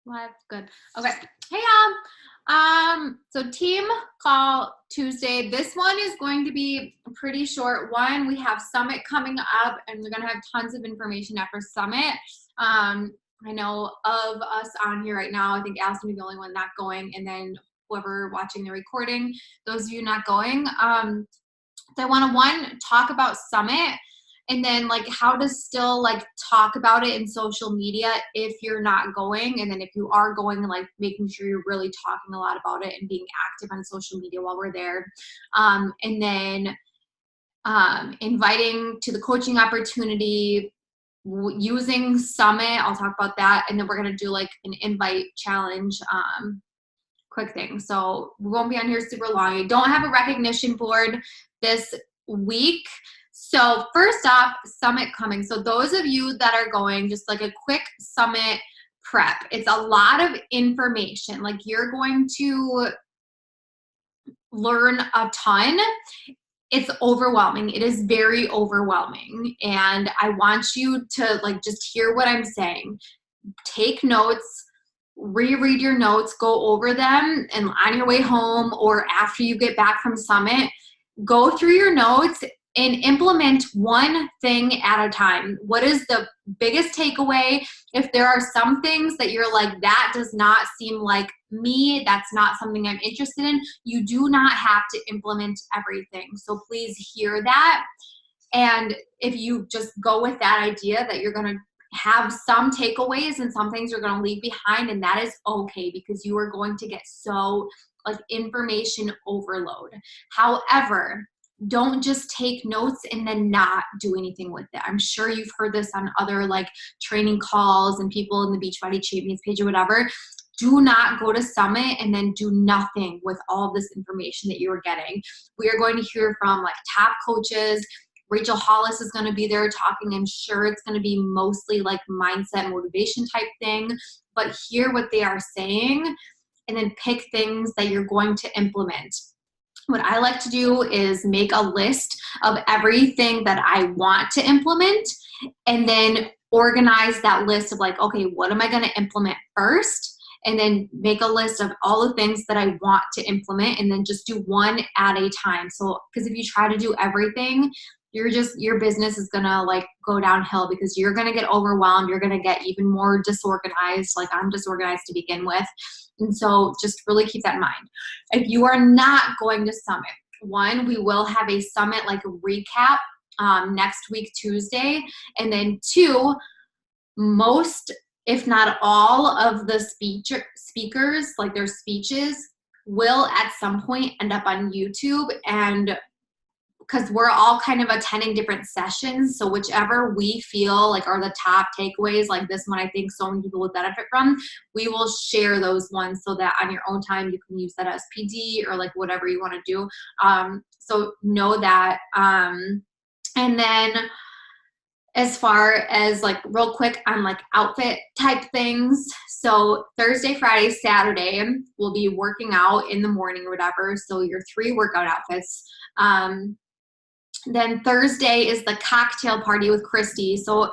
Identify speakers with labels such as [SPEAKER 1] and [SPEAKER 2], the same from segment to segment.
[SPEAKER 1] Live, good. Okay. Hey, so team call Tuesday. This one is going to be a pretty short one. We have Summit coming up, and we're going to have tons of information after Summit. I know of us on here right now, I think Al's going to be the only one not going, and then whoever watching the recording, those of you not going. So I want to talk about Summit, and then like how to still like talk about it in social media if you're not going, and then if you are going, like making sure you're really talking a lot about it and being active on social media while we're there. And then inviting to the coaching opportunity using Summit. I'll talk about that, and then we're going to do like an invite challenge quick thing. So we won't be on here super long. I don't have a recognition board this week. So first off, Summit coming. So those of you that are going, just like a quick Summit prep. It's a lot of information. Like you're going to learn a ton. It's overwhelming. It is very overwhelming. And I want you to like just hear what I'm saying. Take notes, reread your notes, go over them, and on your way home or after you get back from Summit, go through your notes and implement one thing at a time. What is the biggest takeaway? If there are some things that you're like, that does not seem like me, that's not something I'm interested in, you do not have to implement everything. So please hear that. And if you just go with that idea that you're going to have some takeaways and some things you're going to leave behind, and that is okay, because you are going to get so like information overload. However, don't just take notes and then not do anything with it. I'm sure you've heard this on other like training calls and people in the Beachbody Champions page or whatever. Do not go to Summit and then do nothing with all of this information that you are getting. We are going to hear from like top coaches. Rachel Hollis is going to be there talking. I'm sure it's going to be mostly like mindset motivation type thing, but hear what they are saying and then pick things that you're going to implement. What I like to do is make a list of everything that I want to implement and then organize that list of like, okay, what am I going to implement first? And then make a list of all the things that I want to implement and then just do one at a time. So, because if you try to do everything, your business is gonna like go downhill because you're gonna get overwhelmed. You're gonna get even more disorganized. Like I'm disorganized to begin with. And so just really keep that in mind. If you are not going to Summit, one, we will have a Summit like a recap next week, Tuesday. And then two, most, if not all of the speakers, like their speeches, will at some point end up on YouTube, and because we're all kind of attending different sessions. So whichever we feel like are the top takeaways, like this one I think so many people would benefit from, we will share those ones so that on your own time you can use that as PD or like whatever you want to do. So know that. And then as far as like real quick on like outfit type things. So Thursday, Friday, Saturday, we'll be working out in the morning or whatever. So your 3 workout outfits. Then Thursday is the cocktail party with Christy. So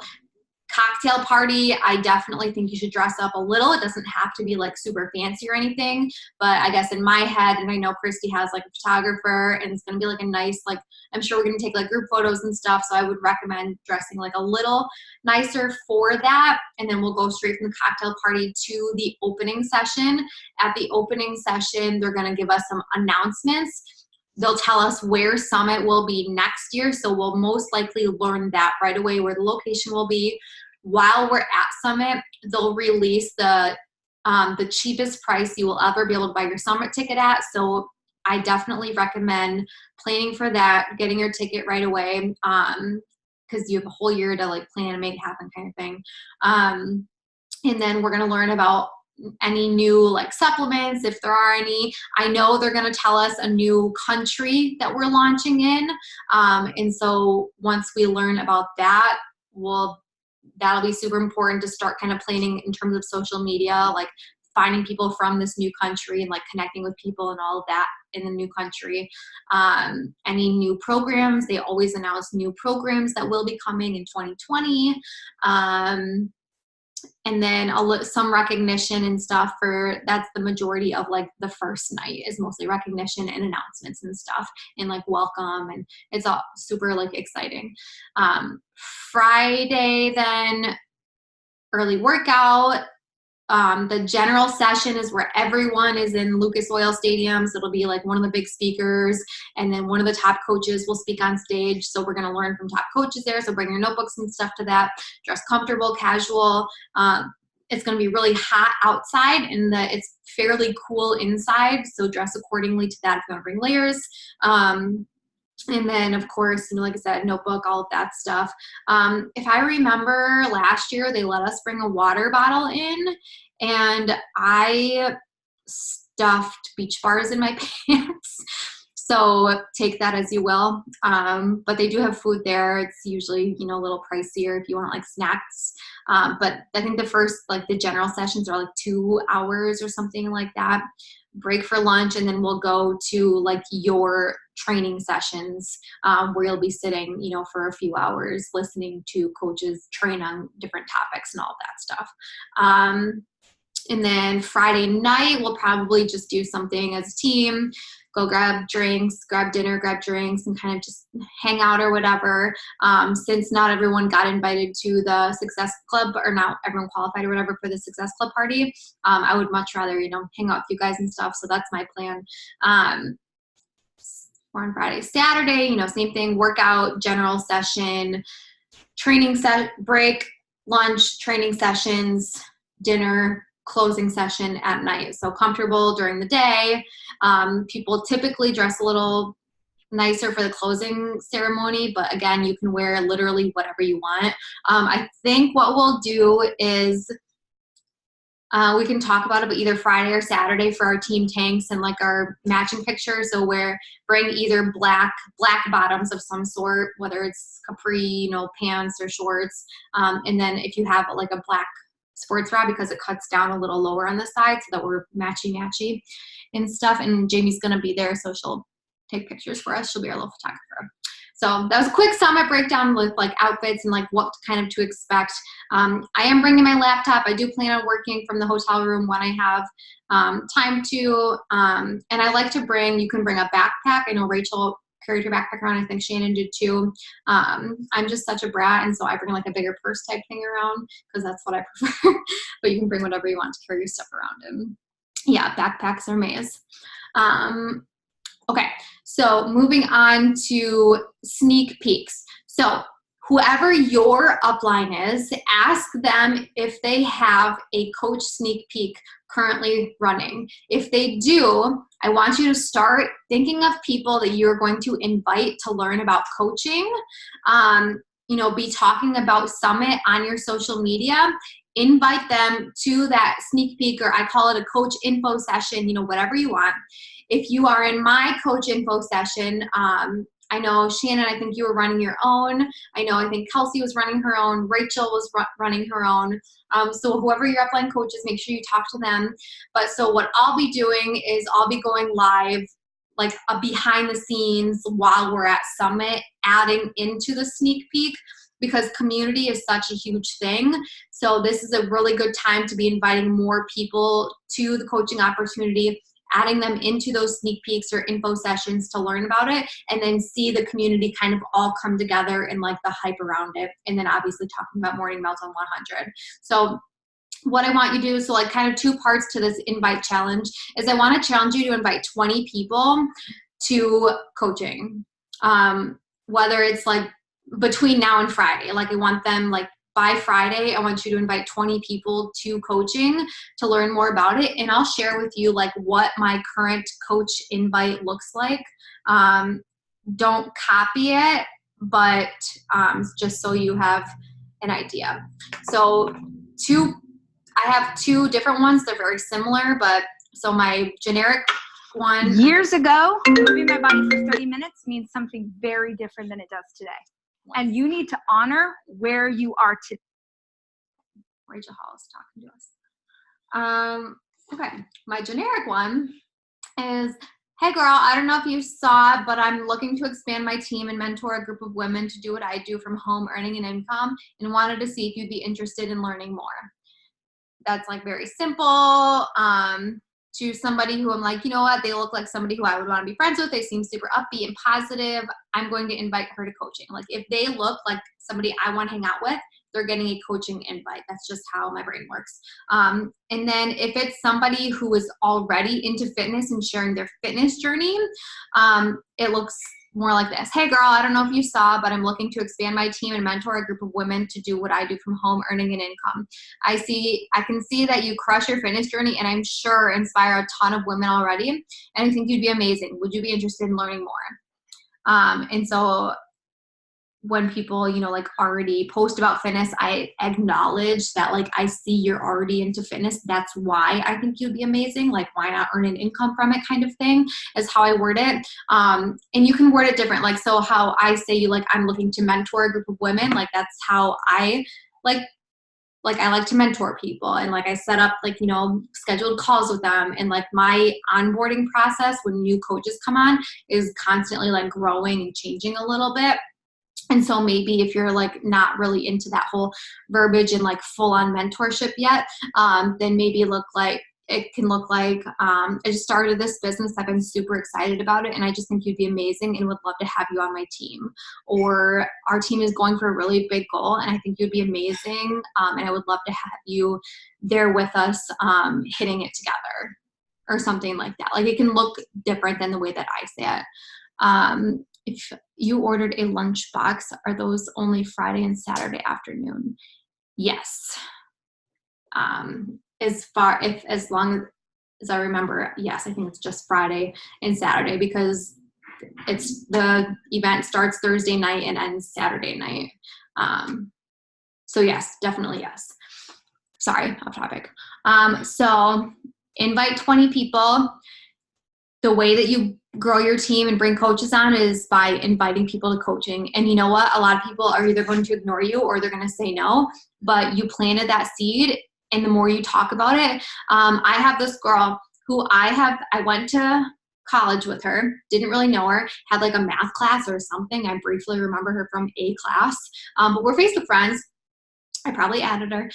[SPEAKER 1] cocktail party, I definitely think you should dress up a little. It doesn't have to be like super fancy or anything, but I guess in my head, and I know Christy has like a photographer and it's going to be like a nice, like, I'm sure we're going to take like group photos and stuff. So I would recommend dressing like a little nicer for that. And then we'll go straight from the cocktail party to the opening session. At the opening session, they're going to give us some announcements. They'll tell us where Summit will be next year. So we'll most likely learn that right away, where the location will be. While we're at Summit, they'll release the cheapest price you will ever be able to buy your Summit ticket at. So I definitely recommend planning for that, getting your ticket right away, because you have a whole year to like plan and make it happen kind of thing. And then we're going to learn about any new like supplements, if there are any. I know they're going to tell us a new country that we're launching in. And so once we learn about that, that'll be super important to start kind of planning in terms of social media, like finding people from this new country and like connecting with people and all of that in the new country. Any new programs, they always announce new programs that will be coming in 2020. and then some recognition and stuff that's the majority of like the first night is mostly recognition and announcements and stuff and like welcome, and it's all super like exciting. Friday then, early workout. The general session is where everyone is in Lucas Oil Stadium, so it'll be like one of the big speakers, and then one of the top coaches will speak on stage. So we're going to learn from top coaches there, so bring your notebooks and stuff to that. Dress comfortable, casual. It's going to be really hot outside, and it's fairly cool inside, so dress accordingly to that if you want to bring layers. And then, of course, like I said, notebook, all of that stuff. If I remember last year, they let us bring a water bottle in, and I stuffed beach bars in my pants. So take that as you will. But they do have food there. It's usually, a little pricier if you want like snacks. But I think the general sessions are like 2 hours or something like that. Break for lunch, and then we'll go to like your training sessions where you'll be sitting, for a few hours listening to coaches train on different topics and all that stuff. And then Friday night, we'll probably just do something as a team, go grab drinks, grab dinner, grab drinks, and kind of just hang out or whatever. Since not everyone got invited to the Success Club, or not everyone qualified or whatever for the Success Club party, I would much rather, hang out with you guys and stuff. So that's my plan. We're on Friday. Saturday, same thing, workout, general session, training break, lunch, training sessions, dinner, closing session at night. So comfortable during the day. People typically dress a little nicer for the closing ceremony, but again, you can wear literally whatever you want. I think what we'll do is we can talk about it, but either Friday or Saturday for our team tanks and like our matching pictures. So bring either black bottoms of some sort, whether it's capri, pants or shorts. And then if you have like a black sports bra, because it cuts down a little lower on the side so that we're matchy and stuff. And Jamie's going to be there, so she'll take pictures for us. She'll be our little photographer. So that was a quick summit breakdown with like outfits and like what kind of to expect. I am bringing my laptop. I do plan on working from the hotel room when I have time to. And I like to you can bring a backpack. I know Rachel carried her backpack around. I think Shannon did too. I'm just such a brat, and so I bring like a bigger purse type thing around because that's what I prefer. But you can bring whatever you want to carry your stuff around in. Yeah, backpacks are maze. Okay, so moving on to sneak peeks. So whoever your upline is, ask them if they have a coach sneak peek currently running. If they do, I want you to start thinking of people that you're going to invite to learn about coaching. Be talking about Summit on your social media. Invite them to that sneak peek, or I call it a coach info session, whatever you want. If you are in my coach info session, I know Shannon, I think you were running your own. I think Kelsey was running her own. Rachel was running her own. So whoever your upline coach is, make sure you talk to them. But so what I'll be doing is I'll be going live, like a behind the scenes while we're at Summit, adding into the sneak peek, because community is such a huge thing. So this is a really good time to be inviting more people to the coaching opportunity, adding them into those sneak peeks or info sessions to learn about it, and then see the community kind of all come together and like the hype around it. And then obviously talking about Morning Meltdown 100. So what I want you to do, so like kind of 2 parts to this invite challenge, is I want to challenge you to invite 20 people to coaching. Whether it's like between now and Friday, like I want them like by Friday, I want you to invite 20 people to coaching to learn more about it. And I'll share with you like what my current coach invite looks like. Don't copy it, but just so you have an idea. So I have 2 different ones. They're very similar, but so my generic one.
[SPEAKER 2] Years ago, moving my body for 30 minutes means something very different than it does today. And you need to honor where you are today.
[SPEAKER 1] Rachel Hall is talking to us. Okay, my generic one is, hey girl, I don't know if you saw it, but I'm looking to expand my team and mentor a group of women to do what I do from home, earning an income, and wanted to see if you'd be interested in learning more. that's like very simple, to somebody who I'm like, you know what, they look like somebody who I would want to be friends with. They seem super upbeat and positive. I'm going to invite her to coaching. Like if they look like somebody I want to hang out with, they're getting a coaching invite. That's just how my brain works. And then if it's somebody who is already into fitness and sharing their fitness journey, it looks more like this. Hey girl, I don't know if you saw, but I'm looking to expand my team and mentor a group of women to do what I do from home, earning an income. I can see that you crush your fitness journey and I'm sure inspire a ton of women already. And I think you'd be amazing. Would you be interested in learning more? And so when people, you know, like already post about fitness, I acknowledge that, like, I see you're already into fitness. That's why I think you'd be amazing. Like, why not earn an income from it kind of thing is how I word it. And you can word it different. Like, so how I say you, like, I'm looking to mentor a group of women. Like, that's how I I like to mentor people, and like I set up, like, you know, scheduled calls with them, and like my onboarding process when new coaches come on is constantly like growing and changing a little bit. And so maybe if you're like not really into that whole verbiage and like full on mentorship yet, then maybe it can look like, I just started this business. I've been super excited about it. And I just think you'd be amazing and would love to have you on my team. Or our team is going for a really big goal and I think you'd be amazing. And I would love to have you there with us, hitting it together or something like that. Like, it can look different than the way that I say it. If you ordered a lunch box, are those only Friday and Saturday afternoon? Yes. As long as I remember, yes, I think it's just Friday and Saturday because the event starts Thursday night and ends Saturday night. So yes, definitely yes. Sorry, off topic. So invite 20 people. The way that you grow your team and bring coaches on is by inviting people to coaching. And you know what? A lot of people are either going to ignore you or they're going to say no, but you planted that seed. And the more you talk about it, I have this girl who I went to college with her, didn't really know her, had like a math class or something. I briefly remember her from a class, but we're Facebook friends. I probably added her.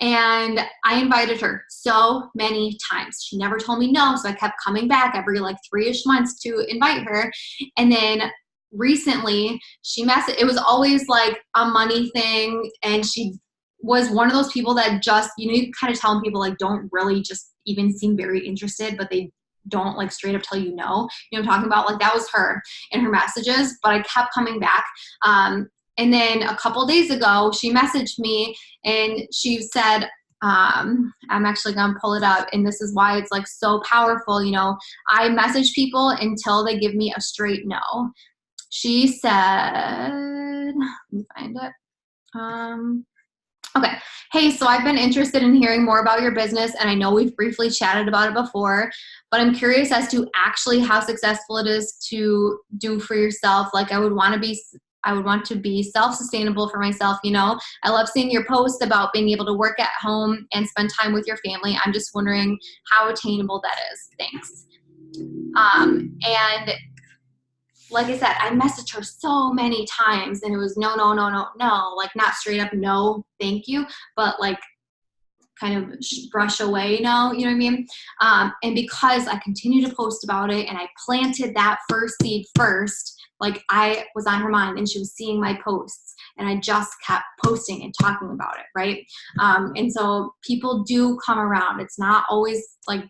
[SPEAKER 1] And I invited her so many times. She never told me no, so I kept coming back every like 3-ish months to invite her. And then recently it was always like a money thing, and she was one of those people that just, you know, you kind of tell people like don't really just even seem very interested, but they don't like straight up tell you no. You know what I'm talking about? Like, that was her in her messages, but I kept coming back. And then a couple days ago, she messaged me and she said, I'm actually going to pull it up, and this is why it's like so powerful. You know, I message people until they give me a straight no. She said, let me find it. Okay. Hey, so I've been interested in hearing more about your business, and I know we've briefly chatted about it before, but I'm curious as to actually how successful it is to do for yourself. Like, I would want to be self-sustainable for myself. You know, I love seeing your posts about being able to work at home and spend time with your family. I'm just wondering how attainable that is. Thanks. And like I said, I messaged her so many times and it was no, like not straight up no, thank you, but like kind of brush away no, you know what I mean? And because I continue to post about it and I planted that first seed first, like I was on her mind and she was seeing my posts and I just kept posting and talking about it, right? And so people do come around. It's not always like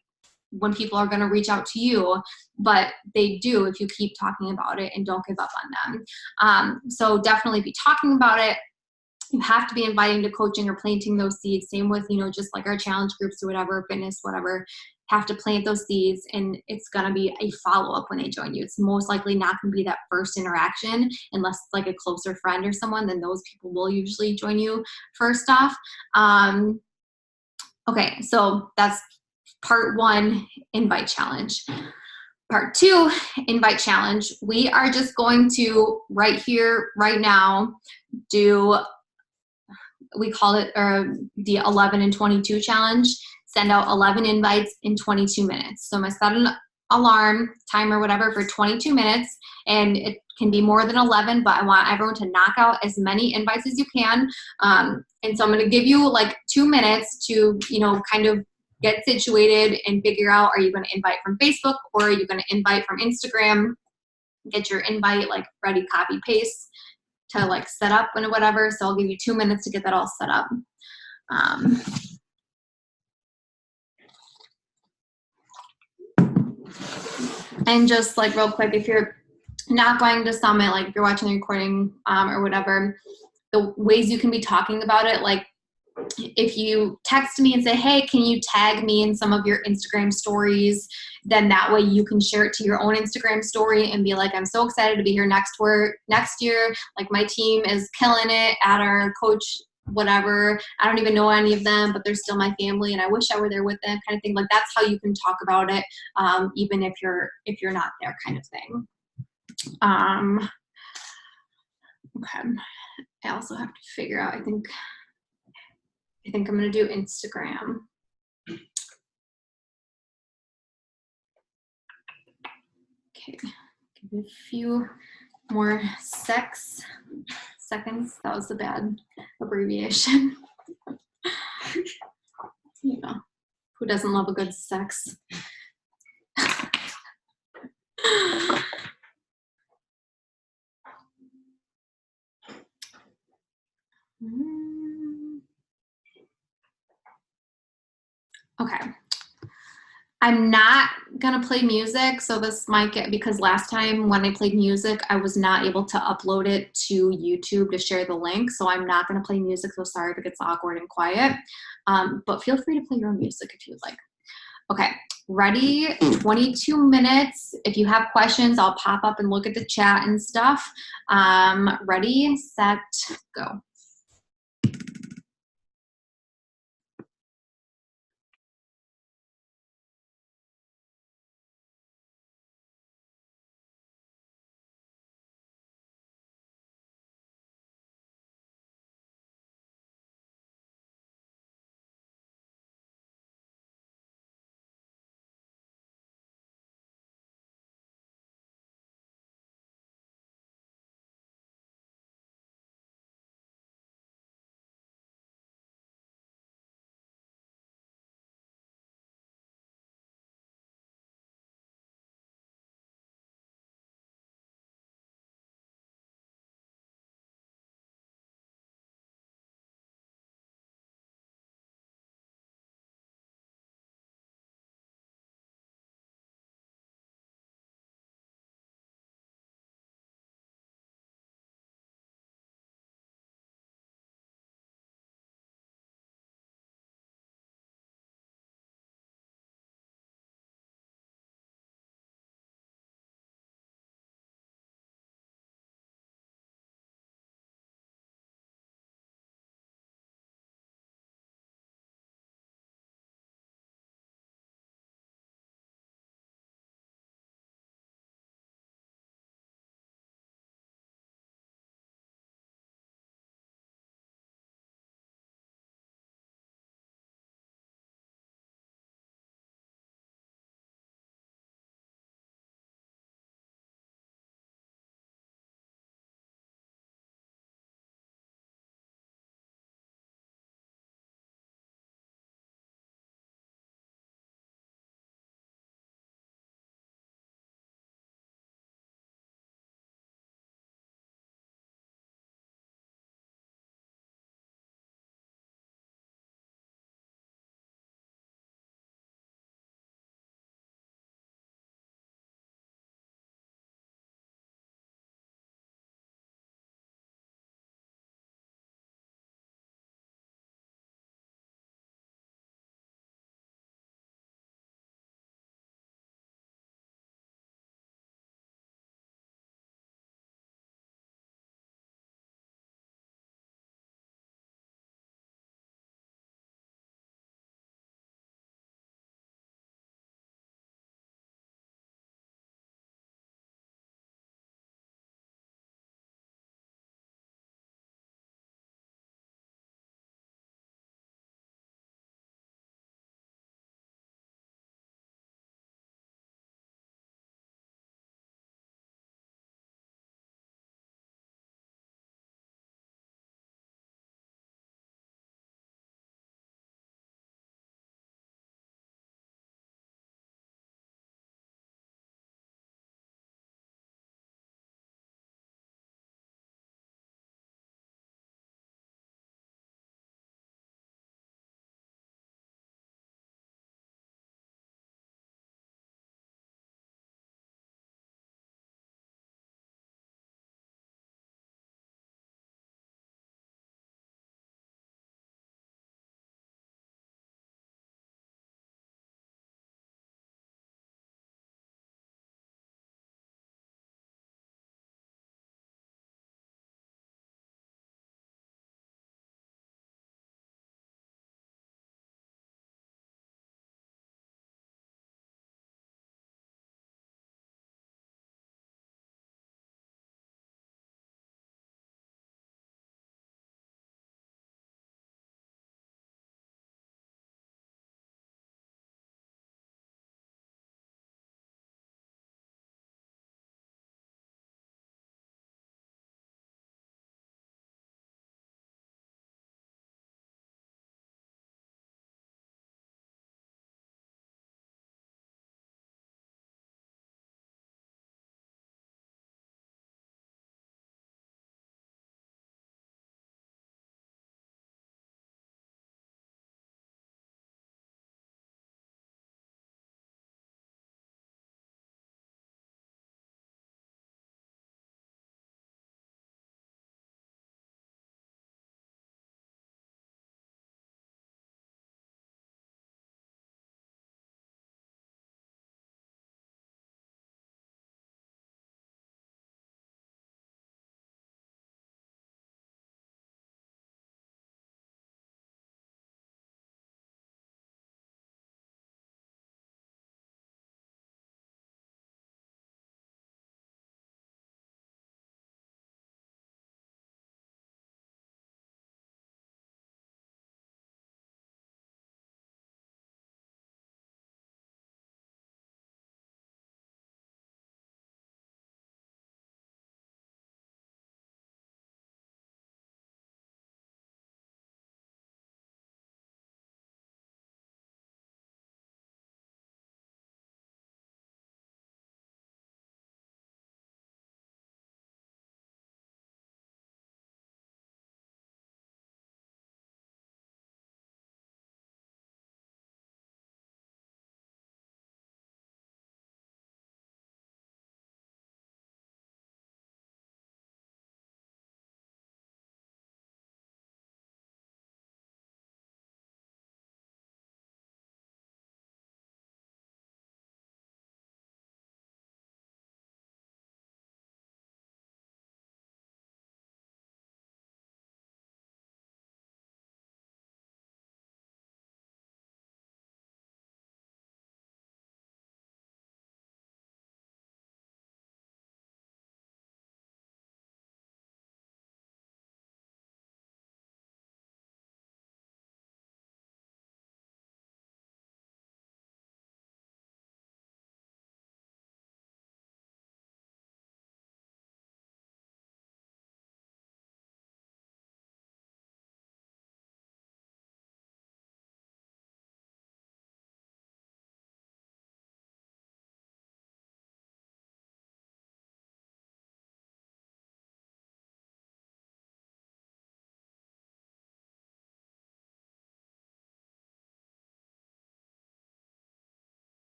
[SPEAKER 1] when people are going to reach out to you, but they do if you keep talking about it and don't give up on them. So definitely be talking about it. You have to be inviting to coaching or planting those seeds. Same with, you know, just like our challenge groups or whatever, fitness, whatever, have to plant those seeds, and it's going to be a follow-up when they join you. It's most likely not going to be that first interaction unless it's like a closer friend or someone, then those people will usually join you first off. Okay, so that's part 1, invite challenge. Part 2, invite challenge. We are just going to right here, right now, we call it the 11 and 22 challenge. Send out 11 invites in 22 minutes. So I'm going to set alarm timer, whatever, for 22 minutes. And it can be more than 11, but I want everyone to knock out as many invites as you can. And so I'm going to give you like 2 minutes to, you know, kind of get situated and figure out, are you going to invite from Facebook or are you going to invite from Instagram? Get your invite like ready, copy, paste to like set up and whatever. So I'll give you 2 minutes to get that all set up. And just like real quick, if you're not going to Summit, like if you're watching the recording or whatever, the ways you can be talking about it, like if you text me and say, hey, can you tag me in some of your Instagram stories? Then that way you can share it to your own Instagram story and be like, I'm so excited to be here next year. Like my team is killing it at our coach, whatever. I don't even know any of them, but they're still my family and I wish I were there with them, kind of thing. Like that's how you can talk about it, even if you're not there, kind of thing. Okay. I also have to figure out, I think I'm going to do Instagram. Okay, give me a few more seconds. That was a bad abbreviation. You know, who doesn't love a good sex? Okay. I'm not gonna play music, so this might get, because last time when I played music, I was not able to upload it to YouTube to share the link, so I'm not gonna play music, so sorry if it gets awkward and quiet, but feel free to play your own music if you'd like. Okay, ready, 22 minutes. If you have questions, I'll pop up and look at the chat and stuff. Ready, set, go.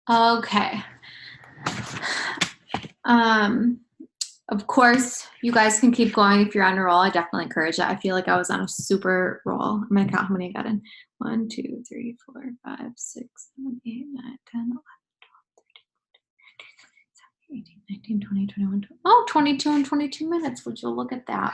[SPEAKER 1] Okay. Of course, you guys can keep going if you're on a roll. I definitely encourage it. I feel like I was on a super roll. I'm gonna count how many I got in. 1, 2, 3, 4, 5, 6, 7, 8, 9, 10, 11, 12, 13, 14, 15, 16, 17, 18, 19, 20, 21, 22. Oh, 22 and 22 minutes. Would you look at that?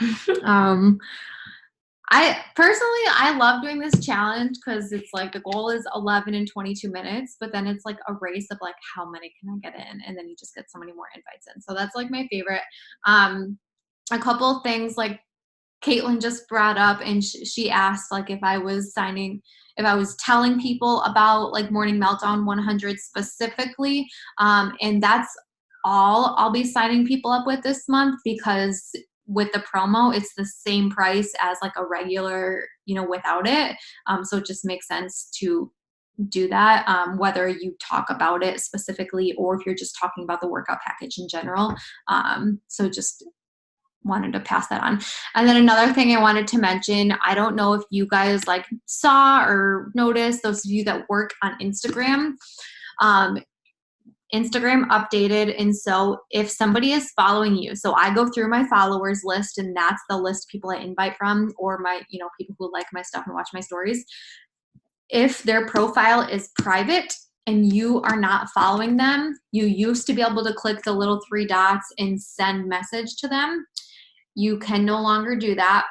[SPEAKER 1] I love doing this challenge because it's like the goal is 11 and 22 minutes, but then it's like a race of like how many can I get in, and then you just get so many more invites in. So that's like my favorite. A couple of things like Caitlin just brought up, and she asked like if I was telling people about like Morning Meltdown 100 specifically, and that's all I'll be signing people up with this month, because with the promo it's the same price as like a regular, without it. So it just makes sense to do that, whether you talk about it specifically or if you're just talking about the workout package in general. So just wanted to pass that on. And then another thing I wanted to mention, I don't know if you guys like saw or noticed, those of you that work on Instagram, Instagram updated. And so if somebody is following you, so I go through my followers list, and that's the list of people I invite from, or my, people who like my stuff and watch my stories. If their profile is private and you are not following them, you used to be able to click the little 3 dots and send message to them. You can no longer do that.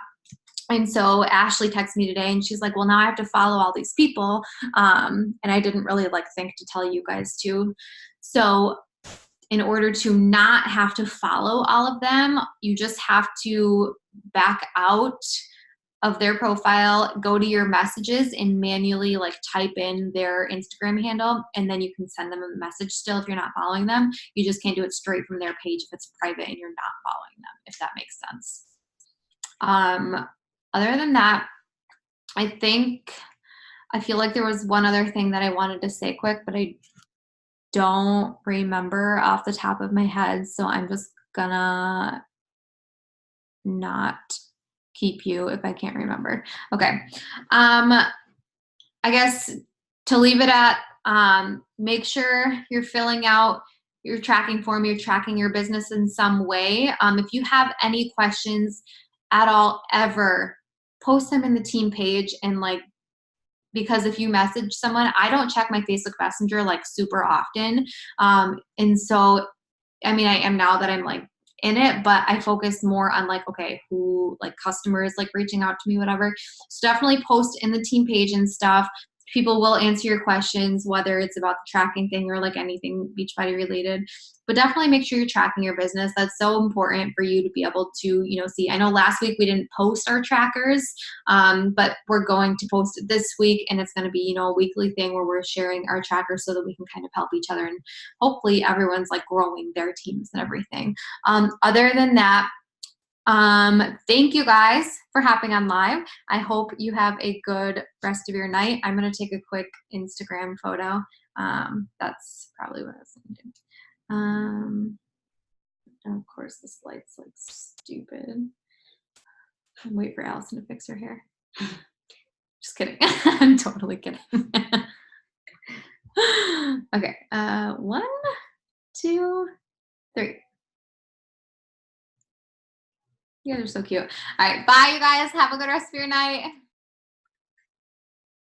[SPEAKER 1] And so Ashley texted me today and she's like, well, now I have to follow all these people. And I didn't really think to tell you guys to. So in order to not have to follow all of them, you just have to back out of their profile, go to your messages and manually type in their Instagram handle, and then you can send them a message still if you're not following them. You just can't do it straight from their page if it's private and you're not following them, if that makes sense. Other than that, I feel like there was one other thing that I wanted to say quick, but I don't remember off the top of my head, so I'm just gonna not keep you if I can't remember. Okay. I guess to leave it at, make sure you're filling out your tracking form, you're tracking your business in some way. If you have any questions at all, ever, post them in the team page. And because if you message someone, I don't check my Facebook Messenger super often. And so, I mean, I am now that I'm in it, but I focus more on okay, who customers reaching out to me, whatever. So definitely post in the team page and stuff. People will answer your questions, whether it's about the tracking thing or anything Beachbody related. But definitely make sure you're tracking your business. That's so important for you to be able to, see. I know last week we didn't post our trackers, but we're going to post it this week, and it's going to be, a weekly thing where we're sharing our trackers so that we can kind of help each other, and hopefully everyone's growing their teams and everything. Other than that, thank you guys for hopping on live. I hope you have a good rest of your night. I'm going to take a quick Instagram photo. That's probably what I was going to do. And of course this light's stupid. Wait for Allison to fix her hair. Just kidding. I'm totally kidding. Okay. 1, 2, 3. You guys are so cute. All right. Bye, you guys. Have a good rest of your night.